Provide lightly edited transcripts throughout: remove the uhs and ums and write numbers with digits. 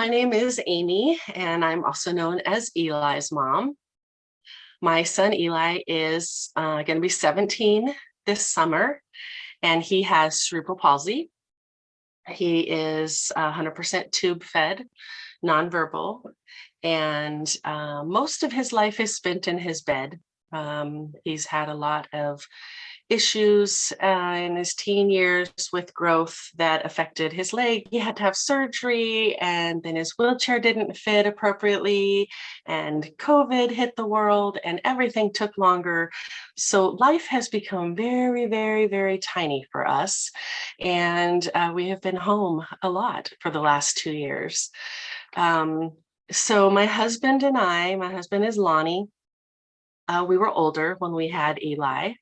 my name is Amy, and I'm also known as Eli's mom. My son Eli is going to be 17 this summer, and he has cerebral palsy. He is 100% tube fed, nonverbal, and most of his life is spent in his bed. He's had a lot of issues in his teen years with growth that affected his leg. He had to have surgery, and then his wheelchair didn't fit appropriately, and COVID hit the world, and everything took longer. So life has become very, very, very tiny for us, and we have been home a lot for the last 2 years. So my husband is Lonnie. We were older when we had Eli.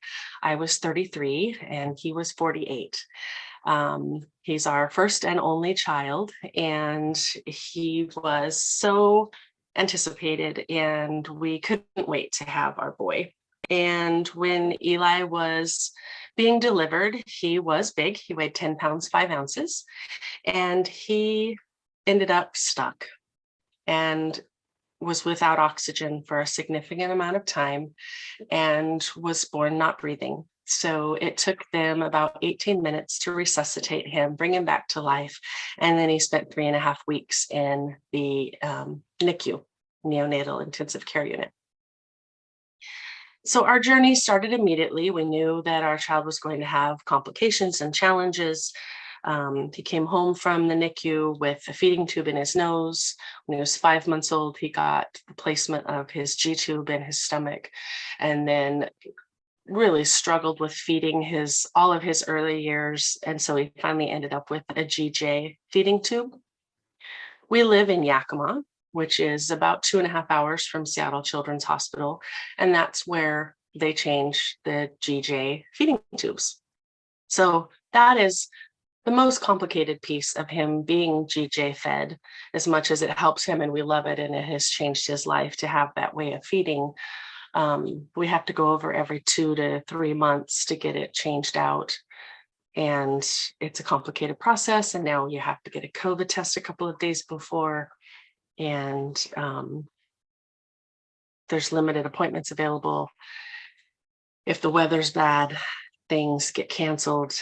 I was 33 and he was 48. He's our first and only child, and he was so anticipated, and we couldn't wait to have our boy. And when Eli was being delivered, he was big. He weighed 10 pounds, 5 ounces, and he ended up stuck and was without oxygen for a significant amount of time and was born not breathing. So it took them about 18 minutes to resuscitate him, bring him back to life. And then he spent 3.5 weeks in the NICU, neonatal intensive care unit. So our journey started immediately. We knew that our child was going to have complications and challenges. He came home from the NICU with a feeding tube in his nose. When he was 5 months old, he got the placement of his G tube in his stomach, and then really struggled with feeding all of his early years. And so he finally ended up with a GJ feeding tube. We live in Yakima, which is about 2.5 hours from Seattle Children's Hospital. And that's where they change the GJ feeding tubes. So that is the most complicated piece of him being GJ fed, as much as it helps him and we love it and it has changed his life to have that way of feeding. We have to go over every 2 to 3 months to get it changed out. And it's a complicated process. And now you have to get a COVID test a couple of days before. And there's limited appointments available. If the weather's bad, things get canceled.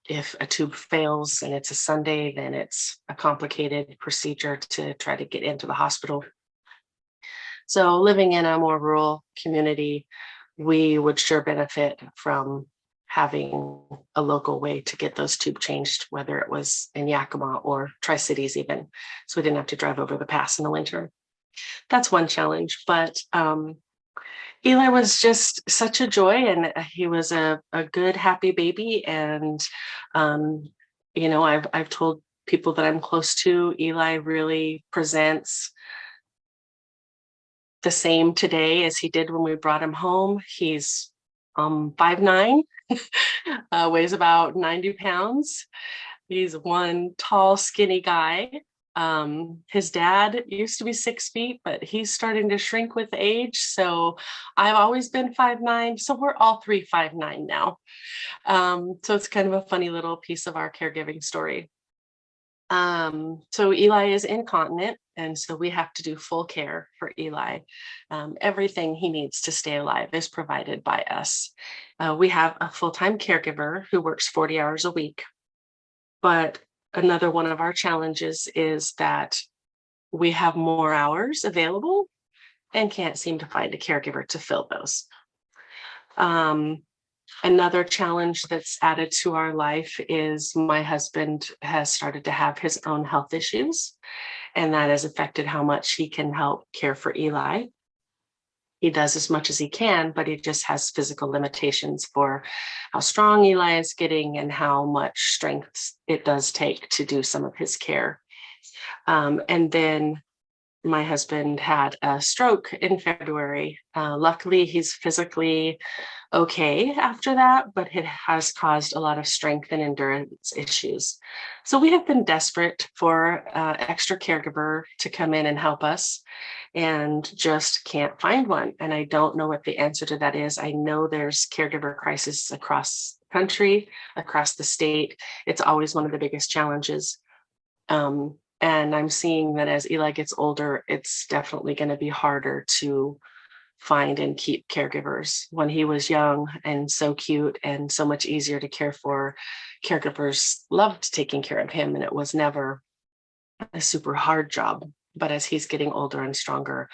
If a tube fails and it's a Sunday, then it's a complicated procedure to try to get into the hospital. So living in a more rural community, we would sure benefit from having a local way to get those tube changed, whether it was in Yakima or Tri-Cities even. So we didn't have to drive over the pass in the winter. That's one challenge, but Eli was just such a joy, and he was a good, happy baby. And, I've told people that I'm close to, Eli really presents the same today as he did when we brought him home. He's 5'9", weighs about 90 pounds. He's one tall, skinny guy. His dad used to be 6 feet, but he's starting to shrink with age. So I've always been 5'9". So we're all 5'9" now. So it's kind of a funny little piece of our caregiving story. So Eli is incontinent, and so we have to do full care for Eli. Everything he needs to stay alive is provided by us. We have a full-time caregiver who works 40 hours a week, but another one of our challenges is that we have more hours available and can't seem to find a caregiver to fill those. Another challenge that's added to our life is my husband has started to have his own health issues, and that has affected how much he can help care for Eli. He does as much as he can, but he just has physical limitations for how strong Eli is getting and how much strength it does take to do some of his care. And then my husband had a stroke in February. Luckily, he's physically okay after that, but it has caused a lot of strength and endurance issues. So we have been desperate for extra caregiver to come in and help us, and just can't find one. And I don't know what the answer to that is. I know there's caregiver crisis across the country, across the state. It's always one of the biggest challenges. And I'm seeing that as Eli gets older, it's definitely going to be harder to find and keep caregivers. When he was young and so cute and so much easier to care for, caregivers loved taking care of him, and it was never a super hard job. But as he's getting older and stronger,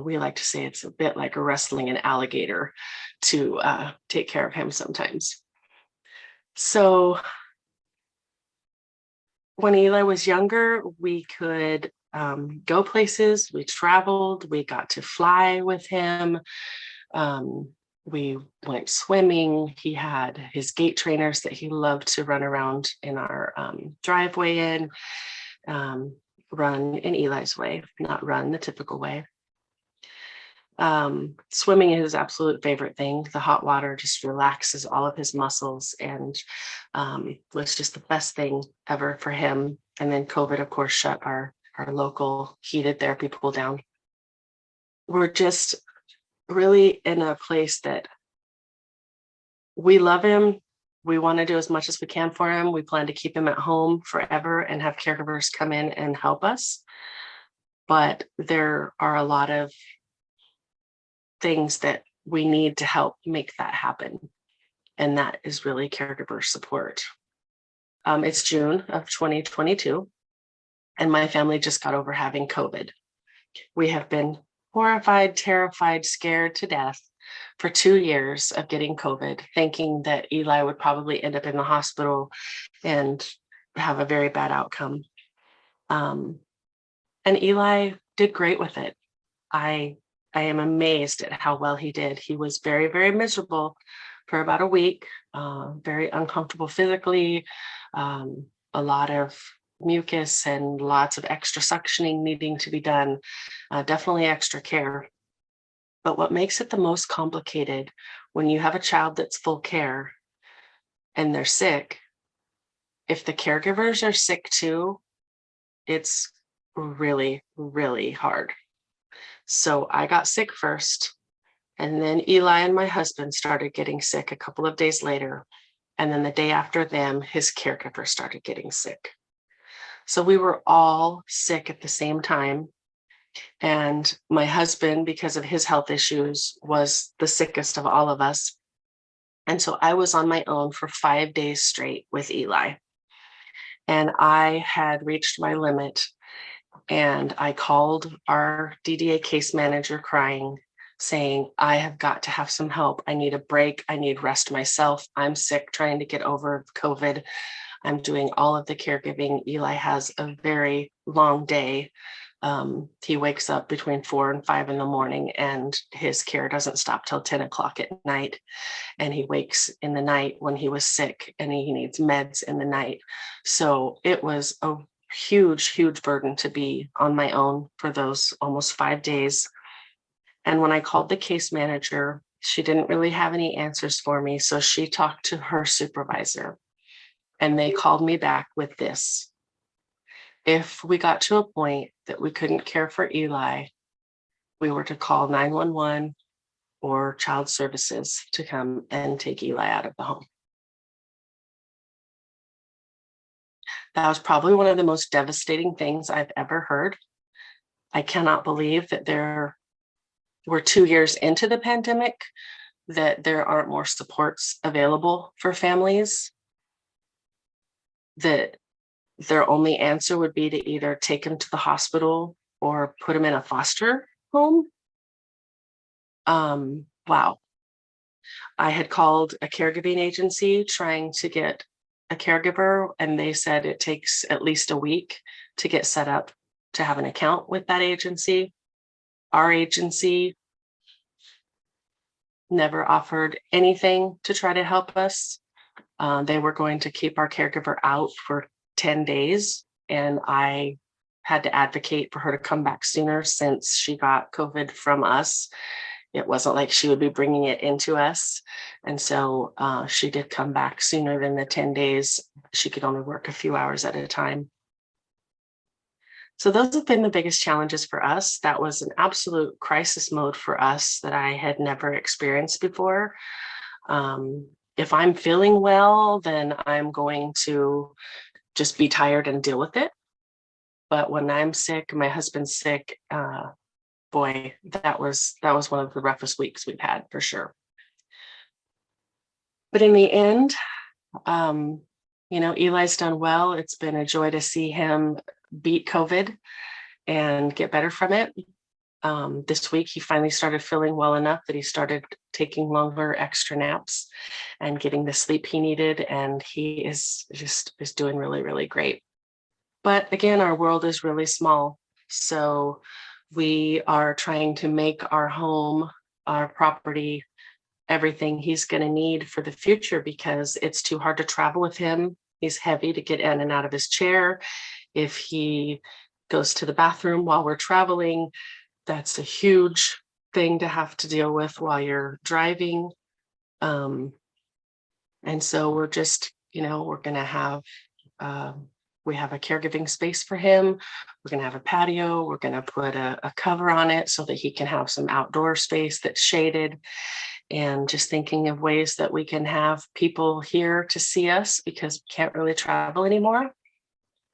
we like to say it's a bit like wrestling an alligator to take care of him sometimes. So when Eli was younger, we could go places, we traveled, we got to fly with him. Um, we went swimming. He had his gate trainers that he loved to run around in our driveway in, run in Eli's way, not run the typical way. Swimming is his absolute favorite thing. The hot water just relaxes all of his muscles and was just the best thing ever for him. And then COVID, of course, shut our local heated therapy pool down. We're just really in a place that we love him. We want to do as much as we can for him. We plan to keep him at home forever and have caregivers come in and help us. But there are a lot of things that we need to help make that happen. And that is really caregiver support. It's June of 2022, and my family just got over having COVID. We have been horrified, terrified, scared to death for 2 years of getting COVID, thinking that Eli would probably end up in the hospital and have a very bad outcome. And Eli did great with it. I am amazed at how well he did. He was very, very miserable for about a week, very uncomfortable physically, a lot of mucus and lots of extra suctioning needing to be done, definitely extra care. But what makes it the most complicated when you have a child that's full care and they're sick, if the caregivers are sick too, it's really, really hard. So I got sick first, and then Eli and my husband started getting sick a couple of days later. And then the day after them, his caregiver started getting sick. So we were all sick at the same time. And my husband, because of his health issues, was the sickest of all of us. And so I was on my own for 5 days straight with Eli. And I had reached my limit. And I called our DDA case manager crying, saying, I have got to have some help. I need a break. I need rest myself. I'm sick trying to get over COVID. I'm doing all of the caregiving. Eli has a very long day. He wakes up between 4 and 5 in the morning, and his care doesn't stop till 10 o'clock at night. And he wakes in the night when he was sick, and he needs meds in the night. So it was a huge, huge burden to be on my own for those almost 5 days. And when I called the case manager, she didn't really have any answers for me. So she talked to her supervisor, and they called me back with this. If we got to a point that we couldn't care for Eli, we were to call 911 or child services to come and take Eli out of the home. That was probably one of the most devastating things I've ever heard. I cannot believe that we're 2 years into the pandemic, that there aren't more supports available for families, that their only answer would be to either take him to the hospital or put him in a foster home. Wow. I had called a caregiving agency trying to get a caregiver, and they said it takes at least a week to get set up to have an account with that agency. Our agency never offered anything to try to help us. They were going to keep our caregiver out for 10 days, and I had to advocate for her to come back sooner since she got COVID from us. It wasn't like she would be bringing it into us. And so she did come back sooner than the 10 days. She could only work a few hours at a time. So those have been the biggest challenges for us. That was an absolute crisis mode for us that I had never experienced before. If I'm feeling well, then I'm going to just be tired and deal with it. But when I'm sick, my husband's sick, boy, that was one of the roughest weeks we've had for sure. But in the end, um, Eli's done well. It's been a joy to see him beat COVID and get better from it. This week, he finally started feeling well enough that he started taking longer extra naps and getting the sleep he needed. And he is doing really, really great. But again, our world is really small. So we are trying to make our home, our property, everything he's going to need for the future, because it's too hard to travel with him. He's heavy to get in and out of his chair. If he goes to the bathroom while we're traveling, that's a huge thing to have to deal with while you're driving. And so we're just, we're going to have, we have a caregiving space for him. We're going to have a patio. We're going to put a cover on it so that he can have some outdoor space that's shaded. And just thinking of ways that we can have people here to see us, because we can't really travel anymore.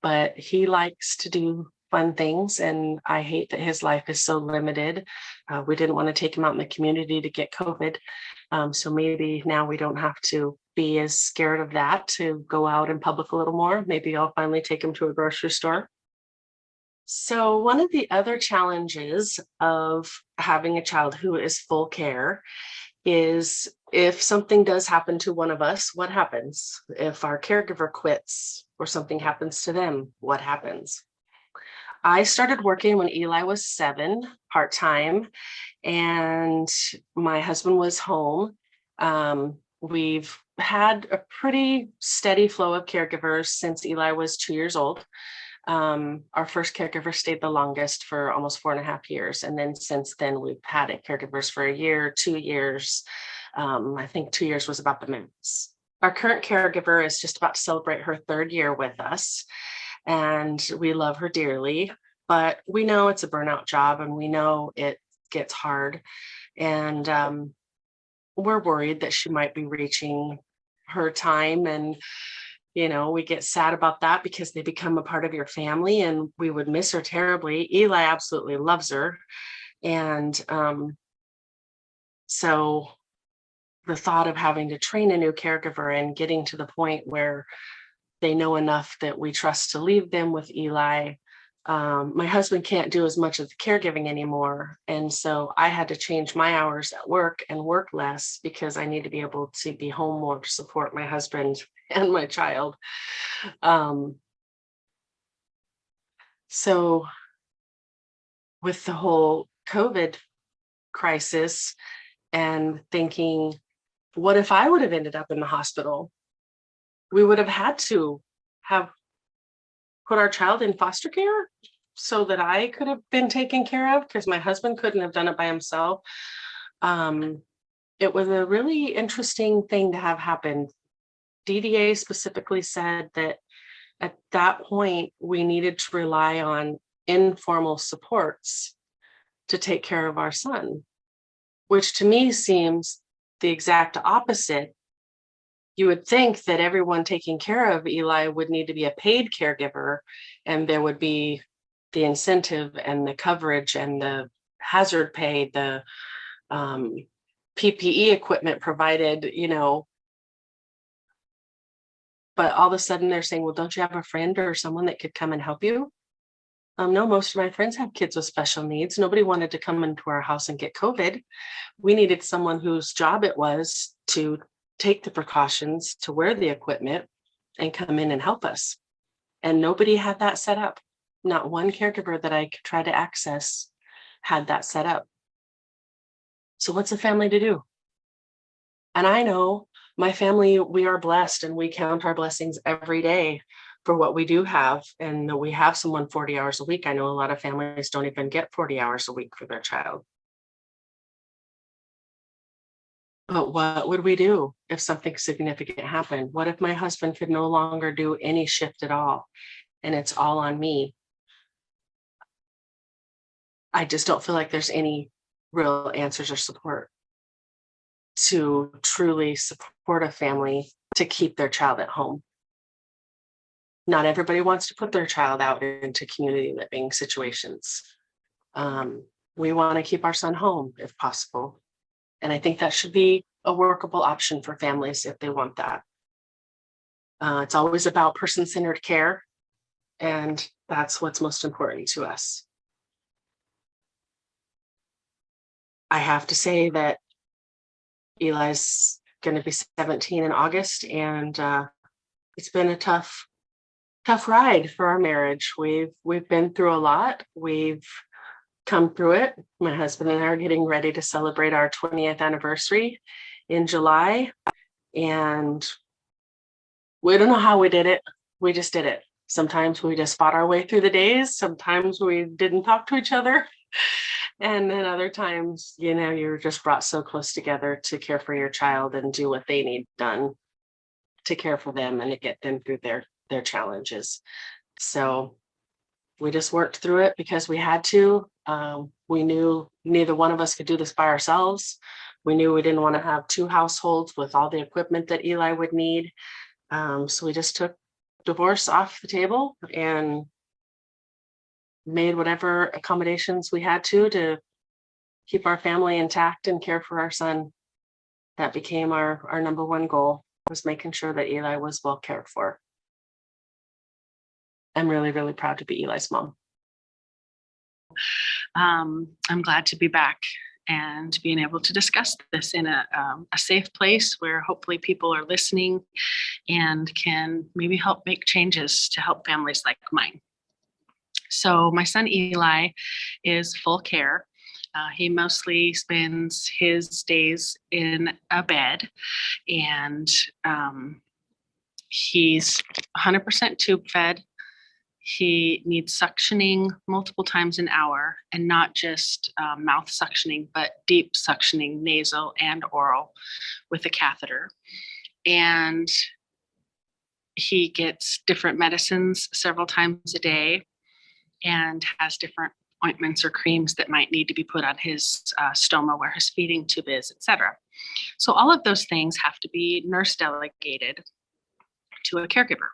But he likes to do fun things, and I hate that his life is so limited. We didn't want to take him out in the community to get COVID. So maybe now we don't have to be as scared of that to go out in public a little more. Maybe I'll finally take him to a grocery store. So one of the other challenges of having a child who is full care is, if something does happen to one of us, what happens? If our caregiver quits or something happens to them, what happens? I started working when Eli was 7, part-time, and my husband was home. We've had a pretty steady flow of caregivers since Eli was 2 years old. Our first caregiver stayed the longest for almost 4.5 years. And then since then, we've had caregivers for a year, 2 years. I think 2 years was about the max. Our current caregiver is just about to celebrate her 3rd year with us, and we love her dearly, but we know it's a burnout job, and we know it gets hard. And we're worried that she might be reaching her time, and we get sad about that because they become a part of your family, and we would miss her terribly. Eli absolutely loves her. And so the thought of having to train a new caregiver and getting to the point where they know enough that we trust to leave them with Eli. My husband can't do as much of the caregiving anymore. And so I had to change my hours at work and work less, because I need to be able to be home more to support my husband and my child. So with the whole COVID crisis, and thinking, what if I would have ended up in the hospital? We would have had to have put our child in foster care so that I could have been taken care of, because my husband couldn't have done it by himself. It was a really interesting thing to have happen. DDA specifically said that at that point, we needed to rely on informal supports to take care of our son, which to me seems the exact opposite. You would think that everyone taking care of Eli would need to be a paid caregiver, and there would be the incentive and the coverage and the hazard pay, the PPE equipment provided, but all of a sudden they're saying, well, don't you have a friend or someone that could come and help you? No, most of my friends have kids with special needs. Nobody wanted to come into our house and get COVID. We needed someone whose job it was to take the precautions, to wear the equipment, and come in and help us. And nobody had that set up. Not one caregiver that I could try to access had that set up. So what's a family to do? And I know my family, we are blessed, and we count our blessings every day for what we do have. And we have someone 40 hours a week. I know a lot of families don't even get 40 hours a week for their child. But what would we do if something significant happened? What if my husband could no longer do any shift at all, and it's all on me? I just don't feel like there's any real answers or support to truly support a family to keep their child at home. Not everybody wants to put their child out into community living situations. We want to keep our son home if possible. And I think that should be a workable option for families if they want that. It's always about person-centered care, and that's what's most important to us. I have to say that Eli's going to be 17 in August, and it's been a tough ride for our marriage. We've been through a lot. We've come through it. My husband and I are getting ready to celebrate our 20th anniversary in July, and we don't know how we did it. We just did it. Sometimes we just fought our way through the days. Sometimes we didn't talk to each other. And then other times, you're just brought so close together to care for your child and do what they need done to care for them and to get them through their challenges. So we just worked through it because we had to. We knew neither one of us could do this by ourselves. We knew we didn't want to have two households with all the equipment that Eli would need. So we just took divorce off the table and made whatever accommodations we had to keep our family intact and care for our son. That became our number one goal, was making sure that Eli was well cared for. I'm really, really proud to be Eli's mom. I'm glad to be back and being able to discuss this in a safe place where hopefully people are listening and can maybe help make changes to help families like mine. So my son Eli is full care. He mostly spends his days in a bed, and he's 100% tube fed. He needs suctioning multiple times an hour, and not just mouth suctioning, but deep suctioning, nasal and oral, with a catheter. And he gets different medicines several times a day and has different ointments or creams that might need to be put on his stoma where his feeding tube is, etc. So all of those things have to be nurse delegated to a caregiver.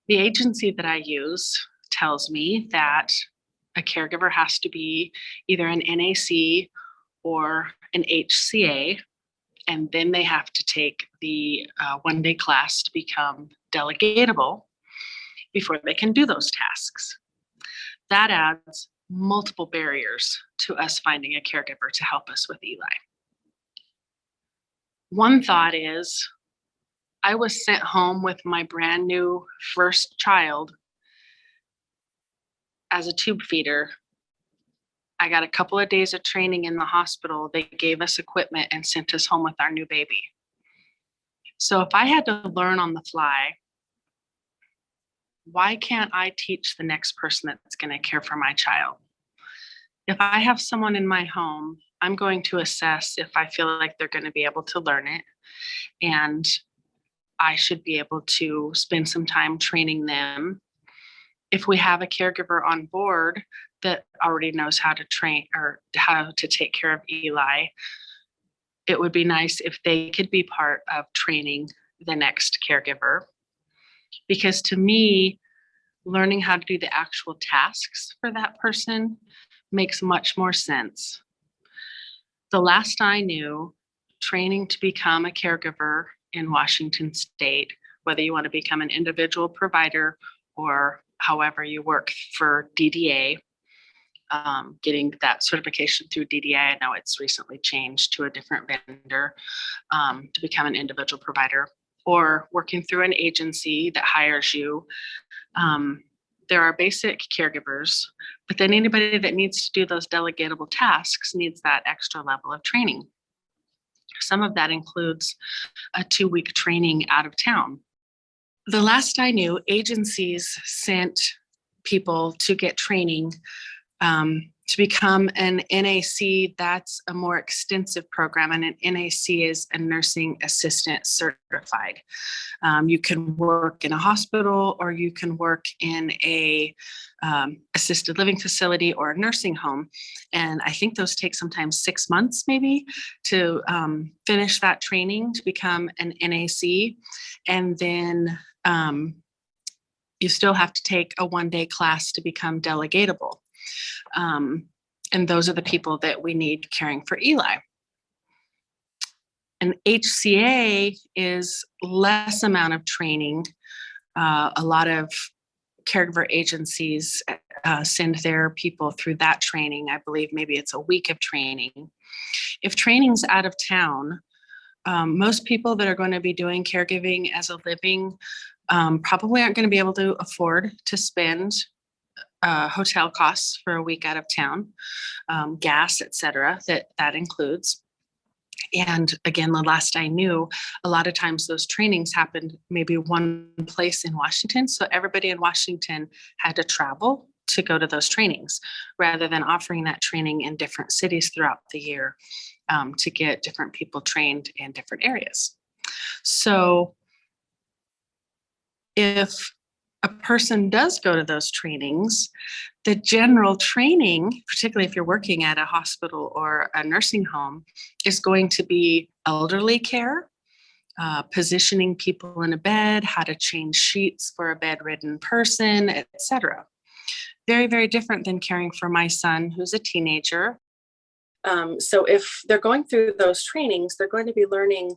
The agency that I use tells me that a caregiver has to be either an NAC or an HCA, and then they have to take the one-day class to become delegatable before they can do those tasks. That adds multiple barriers to us finding a caregiver to help us with Eli. One thought is, I was sent home with my brand new first child as a tube feeder. I got a couple of days of training in the hospital. They gave us equipment and sent us home with our new baby. So if I had to learn on the fly, why can't I teach the next person that's going to care for my child? If I have someone in my home, I'm going to assess if I feel like they're going to be able to learn it, and I should be able to spend some time training them. If we have a caregiver on board that already knows how to train or how to take care of Eli, it would be nice if they could be part of training the next caregiver. Because to me, learning how to do the actual tasks for that person makes much more sense. The last I knew, training to become a caregiver in Washington State, whether you want to become an individual provider or however you work for DDA, getting that certification through DDA. I know it's recently changed to a different vendor to become an individual provider, or working through an agency that hires you. There are basic caregivers, but then anybody that needs to do those delegatable tasks needs that extra level of training. Some of that includes a 2-week training out of town. The last I knew, agencies sent people to get training to become an NAC. That's a more extensive program, and an NAC is a nursing assistant certified. You can work in a hospital, or you can work in a assisted living facility or a nursing home. And I think those take sometimes 6 months maybe to finish that training to become an NAC. And then you still have to take a 1-day class to become delegatable. And those are the people that we need caring for Eli. An HCA is less amount of training. A lot of caregiver agencies send their people through that training. I believe maybe it's a week of training. If training's out of town, most people that are going to be doing caregiving as a living probably aren't going to be able to afford to spend hotel costs for a week out of town, gas, etc. That includes. And again, the last I knew, a lot of times those trainings happened maybe one place in Washington. So everybody in Washington had to travel to go to those trainings rather than offering that training in different cities throughout the year to get different people trained in different areas. So if a person does go to those trainings, the general training, particularly if you're working at a hospital or a nursing home, is going to be elderly care, positioning people in a bed, how to change sheets for a bedridden person, etc. Very, very different than caring for my son, who's a teenager. So if they're going through those trainings, they're going to be learning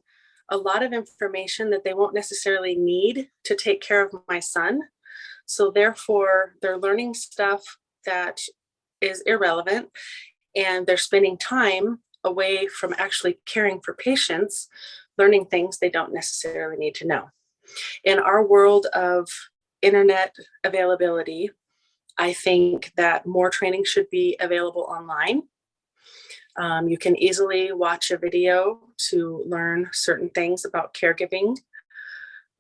a lot of information that they won't necessarily need to take care of my son. So therefore, they're learning stuff that is irrelevant, and they're spending time away from actually caring for patients, learning things they don't necessarily need to know. In our world of internet availability, I think that more training should be available online. You can easily watch a video to learn certain things about caregiving.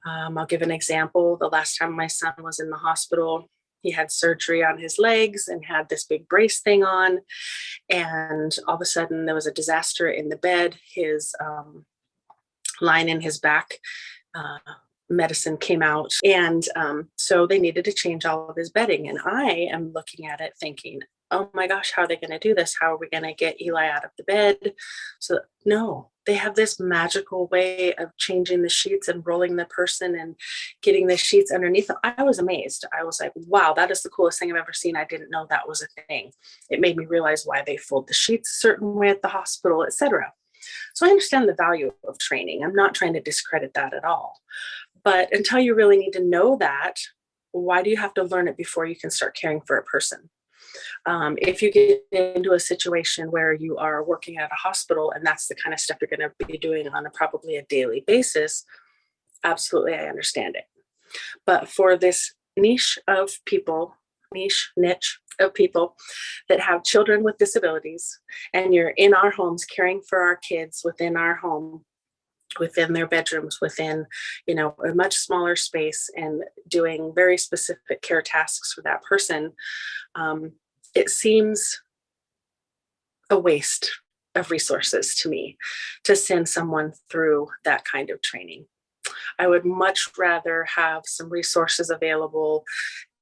I'll give an example. The last time my son was in the hospital, he had surgery on his legs and had this big brace thing on. And all of a sudden there was a disaster in the bed. His line in his back medicine came out. And so they needed to change all of his bedding. And I am looking at it thinking, oh my gosh, how are they going to do this? How are we going to get Eli out of the bed? So no, they have this magical way of changing the sheets and rolling the person and getting the sheets underneath them. I was amazed. I was like, wow, that is the coolest thing I've ever seen. I didn't know that was a thing. It made me realize why they fold the sheets a certain way at the hospital, etc. So I understand the value of training. I'm not trying to discredit that at all. But until you really need to know that, why do you have to learn it before you can start caring for a person? If you get into a situation where you are working at a hospital and that's the kind of stuff you're going to be doing on probably a daily basis, absolutely, I understand it. But for this niche of people that have children with disabilities, and you're in our homes caring for our kids within our home, within their bedrooms, within, a much smaller space, and doing very specific care tasks for that person, it seems a waste of resources to me to send someone through that kind of training. I would much rather have some resources available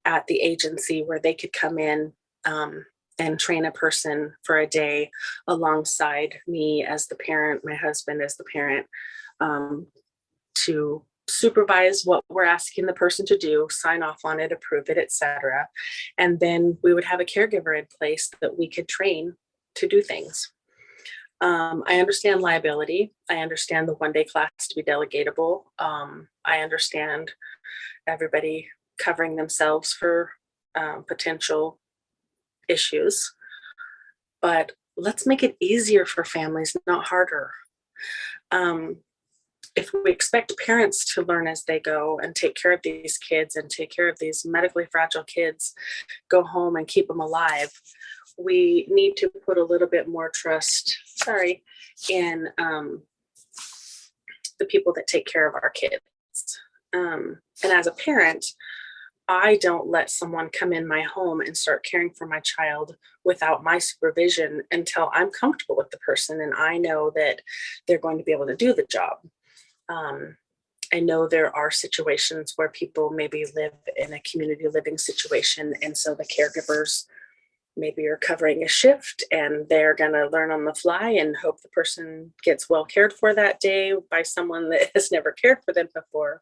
at the agency where they could come in and train a person for a day alongside me as the parent, my husband as the parent, to supervise what we're asking the person to do, sign off on it, approve it, etc. And then we would have a caregiver in place that we could train to do things. I understand liability. I understand the 1-day class to be delegatable. I understand everybody covering themselves for potential issues. But let's make it easier for families, not harder. If we expect parents to learn as they go and take care of these kids and take care of these medically fragile kids, go home and keep them alive, we need to put a little bit more trust, in the people that take care of our kids. And as a parent, I don't let someone come in my home and start caring for my child without my supervision until I'm comfortable with the person and I know that they're going to be able to do the job. I know there are situations where people maybe live in a community living situation, and so the caregivers maybe are covering a shift and they're going to learn on the fly and hope the person gets well cared for that day by someone that has never cared for them before.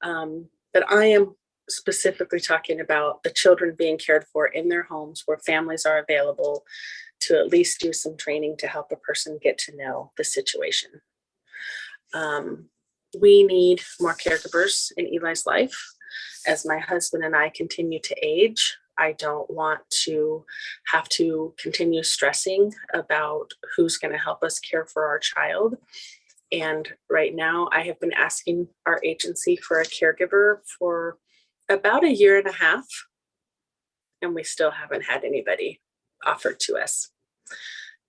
But I am specifically talking about the children being cared for in their homes where families are available to at least do some training to help a person get to know the situation. We need more caregivers in Eli's life. As my husband and I continue to age, I don't want to have to continue stressing about who's going to help us care for our child. And right now, I have been asking our agency for a caregiver for about a year and a half, and we still haven't had anybody offered to us.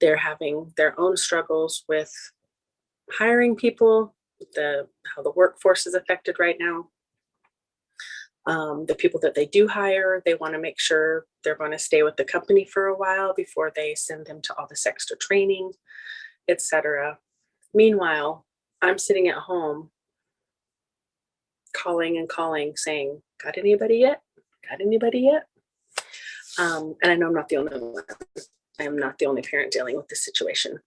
They're having their own struggles with hiring people, how the workforce is affected right now. The people that they do hire, they want to make sure they're going to stay with the company for a while before they send them to all this extra training, etc. Meanwhile, I'm sitting at home calling and calling saying, got anybody yet? Got anybody yet? And I know I'm not the only one. I am not the only parent dealing with this situation.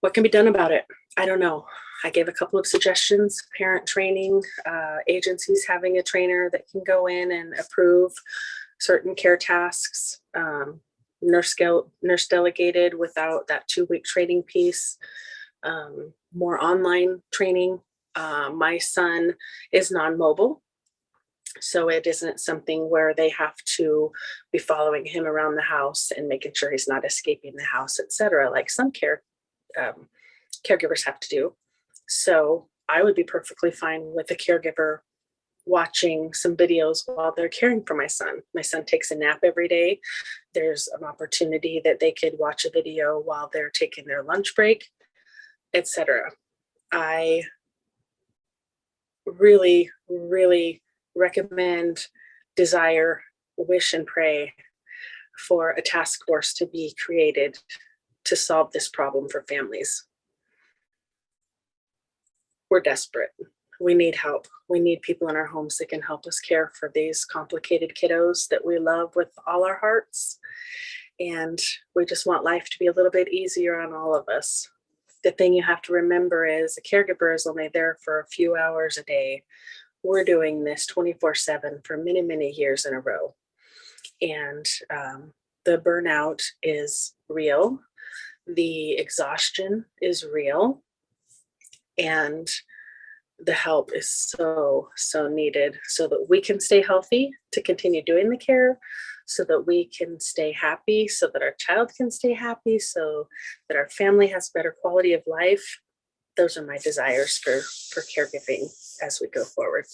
What can be done about it? I don't know. I gave a couple of suggestions: parent training, agencies having a trainer that can go in and approve certain care tasks, nurse delegated without that 2-week training piece, more online training. My son is non-mobile, so it isn't something where they have to be following him around the house and making sure he's not escaping the house, etc., like some caregivers have to do. So I would be perfectly fine with a caregiver watching some videos while they're caring for my son. My son takes a nap every day. There's an opportunity that they could watch a video while they're taking their lunch break, etc. I really, really recommend, desire, wish, and pray for a task force to be created to solve this problem for families. We're desperate. We need help. We need people in our homes that can help us care for these complicated kiddos that we love with all our hearts. And we just want life to be a little bit easier on all of us. The thing you have to remember is a caregiver is only there for a few hours a day. We're doing this 24/7 for many, many years in a row. And the burnout is real. The exhaustion is real. And the help is so, so needed so that we can stay healthy to continue doing the care, so that we can stay happy, so that our child can stay happy, so that our family has better quality of life. Those are my desires for caregiving as we go forward.